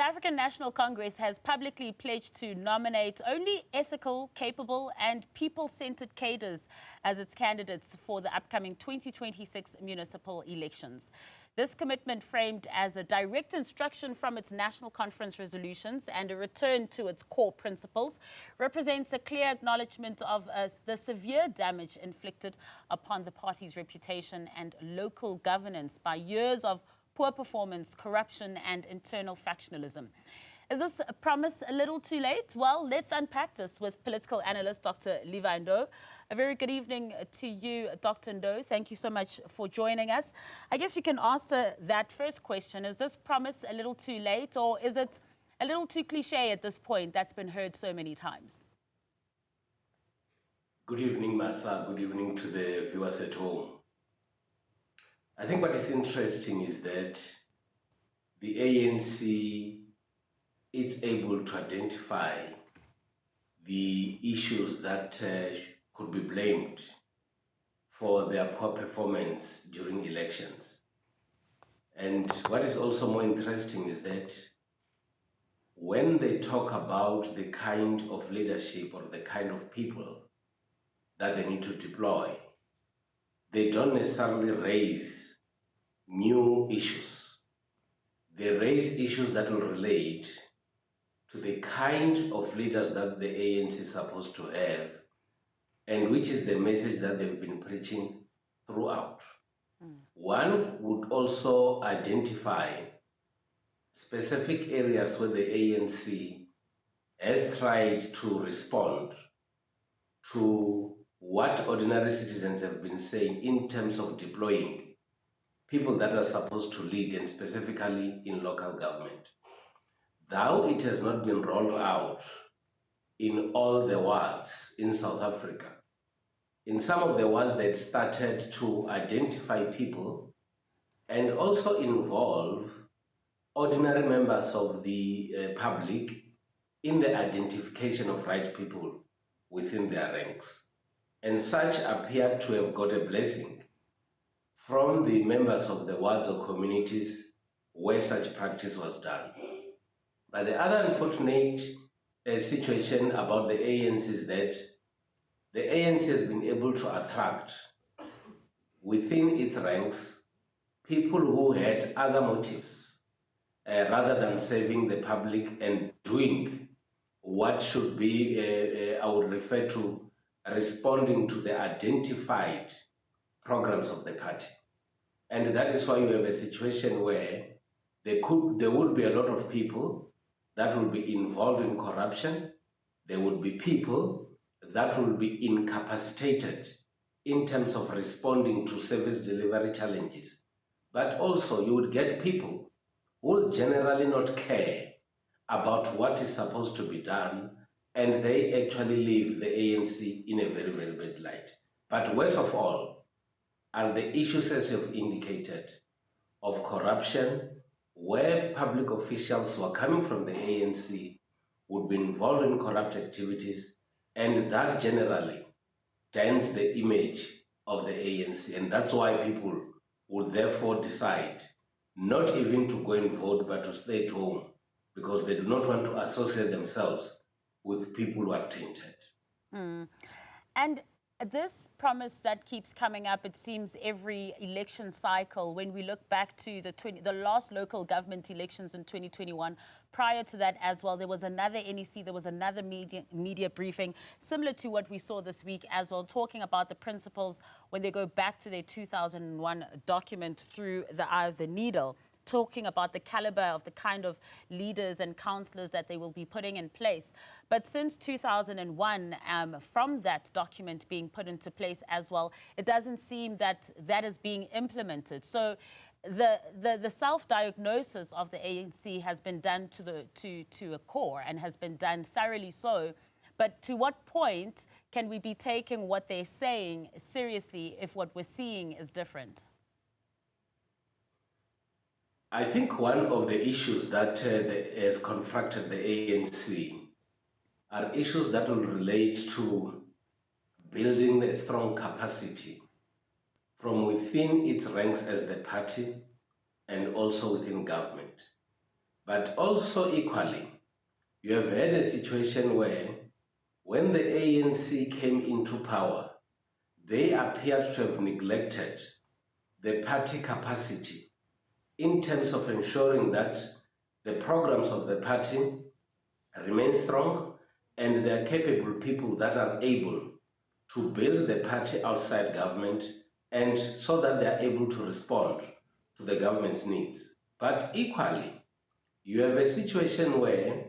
The African National Congress has publicly pledged to nominate only ethical, capable and people-centered cadres as its candidates for the upcoming 2026 municipal elections. This commitment, framed as a direct instruction from its National Conference resolutions and a return to its core principles, represents a clear acknowledgement of the severe damage inflicted upon the party's reputation and local governance by years of poor performance, corruption and internal factionalism. Is this a promise a little too late? Well, let's unpack this with political analyst Dr. Levy Ndou. A very good evening to you, Dr. Ndou. Thank you so much for joining us. I guess you can answer that first question. Is this promise a little too late, or is it a little too cliche at this point that's been heard so many times? Good evening, Masa. Good evening to the viewers at home. I think what is interesting is that the ANC is able to identify the issues that could be blamed for their poor performance during elections. And what is also more interesting is that when they talk about the kind of leadership or the kind of people that they need to deploy, they don't necessarily raise new issues. They raise issues that will relate to the kind of leaders that the ANC is supposed to have, and which is the message that they've been preaching throughout. One would also identify specific areas where the ANC has tried to respond to what ordinary citizens have been saying in terms of deploying people that are supposed to lead, and specifically in local government. Though it has not been rolled out in all the wards in South Africa, in some of the wards they started to identify people and also involve ordinary members of the public in the identification of right people within their ranks. And such appeared to have got a blessing from the members of the wards or communities where such practice was done. But the other unfortunate situation about the ANC is that the ANC has been able to attract within its ranks people who had other motives rather than serving the public and doing what should be, I would refer to, responding to the identified programs of the party. And that is why you have a situation where there would be a lot of people that will be involved in corruption. There would be people that will be incapacitated in terms of responding to service delivery challenges. But also you would get people who will generally not care about what is supposed to be done, and they actually leave the ANC in a very, very bad light. But worst of all are the issues, as you've indicated, of corruption, where public officials who are coming from the ANC would be involved in corrupt activities, and that generally dents the image of the ANC. And that's why people would therefore decide not even to go and vote, but to stay at home, because they do not want to associate themselves with people who are tainted. And this promise that keeps coming up, it seems, every election cycle, when we look back to the last local government elections in 2021, prior to that as well, there was another NEC, there was another media briefing, similar to what we saw this week as well, talking about the principles when they go back to their 2001 document Through the Eye of the Needle, talking about the caliber of the kind of leaders and councillors that they will be putting in place. But since 2001, from that document being put into place as well, it doesn't seem that that is being implemented. So the self-diagnosis of the ANC has been done to a core and has been done thoroughly so. But to what point can we be taking what they're saying seriously if what we're seeing is different? I think one of the issues that has confronted the ANC are issues that will relate to building a strong capacity from within its ranks as the party and also within government. But also equally, you have had a situation where when the ANC came into power, they appeared to have neglected the party capacity in terms of ensuring that the programs of the party remain strong and there are capable people that are able to build the party outside government and so that they are able to respond to the government's needs. But equally, you have a situation where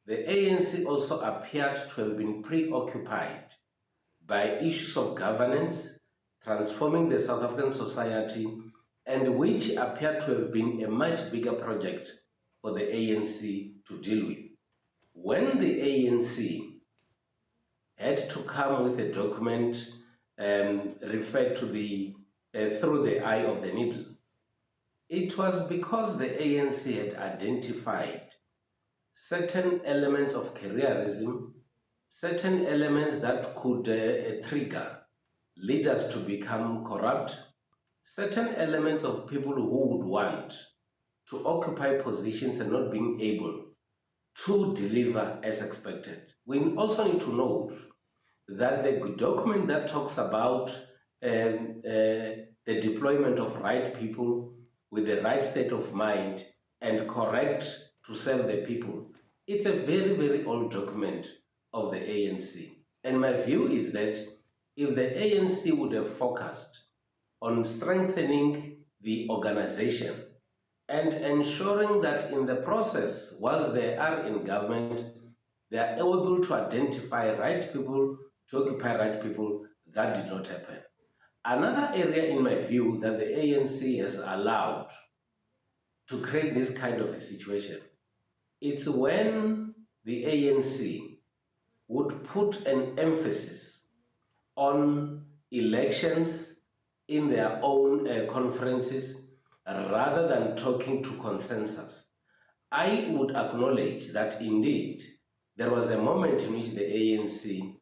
the ANC also appeared to have been preoccupied by issues of governance, transforming the South African society, and which appeared to have been a much bigger project for the ANC to deal with. When the ANC had to come with a document referred to the through the eye of the needle, it was because the ANC had identified certain elements of careerism, certain elements that could trigger leaders to become corrupt, certain elements of people who would want to occupy positions and not being able to deliver as expected. We also need to note that the document that talks about the deployment of right people with the right state of mind and correct to serve the people, it's a very, very old document of the ANC. And my view is that if the ANC would have focused on strengthening the organization and ensuring that in the process, whilst they are in government, they are able to identify right people, to occupy right people, that did not happen. Another area, in my view, that the ANC has allowed to create this kind of a situation, it's when the ANC would put an emphasis on elections in their own conferences rather than talking to consensus. I would acknowledge that indeed there was a moment in which the ANC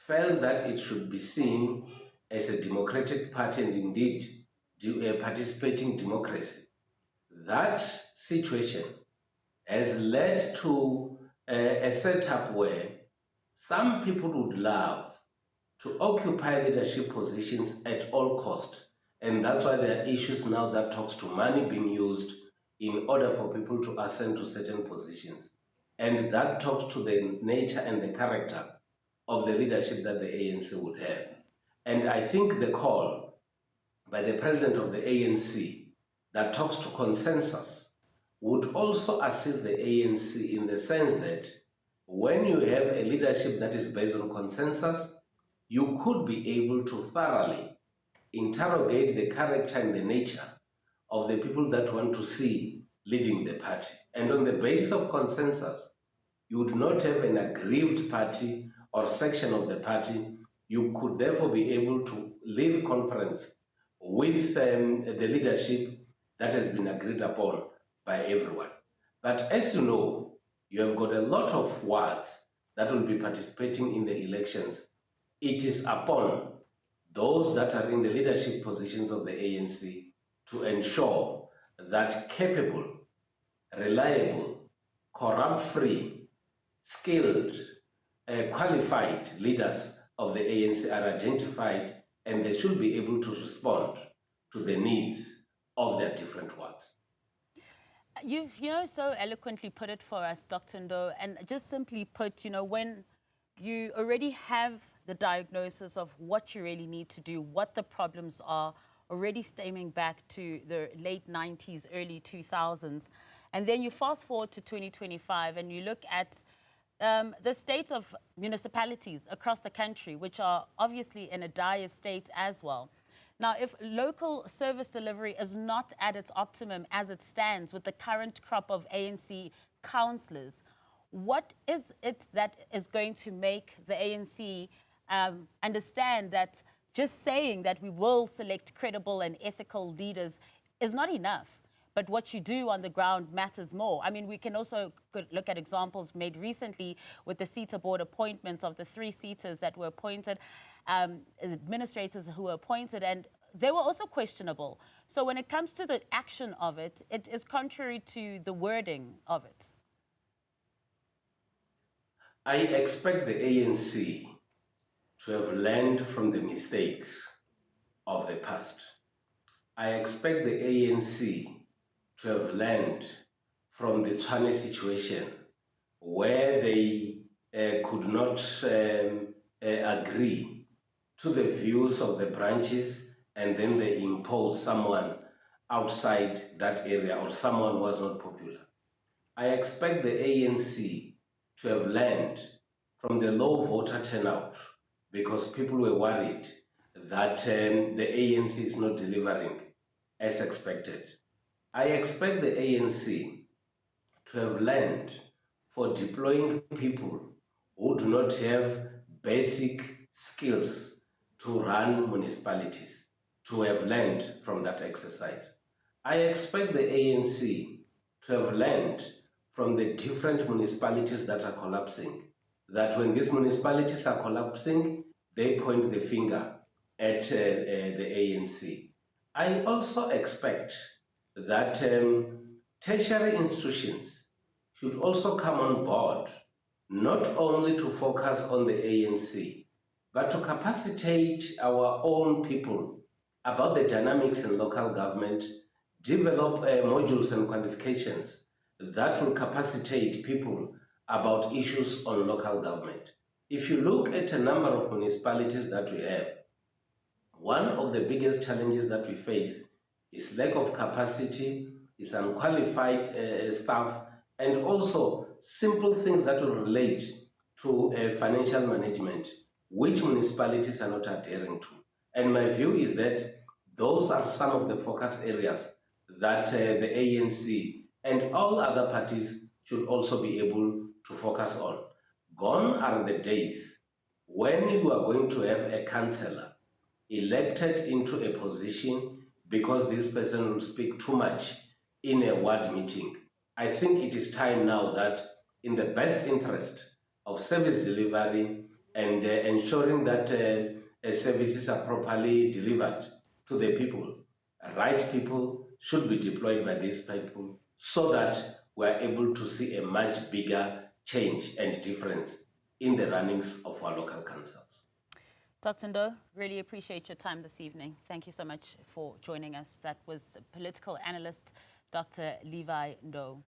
felt that it should be seen as a democratic party and indeed a participating democracy. That situation has led to a setup where some people would love to occupy leadership positions at all cost. And that's why there are issues now that talks to money being used in order for people to ascend to certain positions. And that talks to the nature and the character of the leadership that the ANC would have. And I think the call by the president of the ANC that talks to consensus would also assist the ANC in the sense that when you have a leadership that is based on consensus, you could be able to thoroughly interrogate the character and the nature of the people that want to see leading the party. And on the basis of consensus, you would not have an aggrieved party or section of the party. You could therefore be able to leave conference with the leadership that has been agreed upon by everyone. But as you know, you have got a lot of wards that will be participating in the elections. It is upon those that are in the leadership positions of the ANC to ensure that capable, reliable, corrupt-free, skilled, qualified leaders of the ANC are identified, and they should be able to respond to the needs of their different wards. You've, so eloquently put it for us, Dr. Ndou, and just simply put, when you already have the diagnosis of what you really need to do, what the problems are, already stemming back to the late 90s, early 2000s, and then you fast forward to 2025 and you look at the state of municipalities across the country, which are obviously in a dire state as well. Now, if local service delivery is not at its optimum as it stands with the current crop of ANC councillors, what is it that is going to make the ANC understand that just saying that we will select credible and ethical leaders is not enough, but what you do on the ground matters more? I mean, we can also look at examples made recently with the SETA board appointments of the 3 seaters that were appointed, administrators who were appointed, and they were also questionable. So when it comes to the action of it, it is contrary to the wording of it. I expect the ANC to have learned from the mistakes of the past. I expect the ANC to have learned from the Tshwane situation where they could not agree to the views of the branches, and then they imposed someone outside that area or someone who was not popular. I expect the ANC to have learned from the low voter turnout because people were worried that the ANC is not delivering as expected. I expect the ANC to have learned for deploying people who do not have basic skills to run municipalities, to have learned from that exercise. I expect the ANC to have learned from the different municipalities that are collapsing, that when these municipalities are collapsing, they point the finger at the ANC. I also expect that tertiary institutions should also come on board, not only to focus on the ANC, but to capacitate our own people about the dynamics in local government, develop modules and qualifications that will capacitate people about issues on local government. If you look at a number of municipalities that we have, one of the biggest challenges that we face is lack of capacity, is unqualified staff, and also simple things that will relate to financial management, which municipalities are not adhering to. And my view is that those are some of the focus areas that the ANC and all other parties should also be able to focus on. Gone are the days when you are going to have a councillor elected into a position because this person will speak too much in a ward meeting. I think it is time now that, in the best interest of service delivery and ensuring that services are properly delivered to the people, right people should be deployed by these people so that we are able to see a much bigger change and difference in the runnings of our local councils. Dr. Ndou, really appreciate your time this evening. Thank you so much for joining us. That was political analyst Dr. Levy Ndou.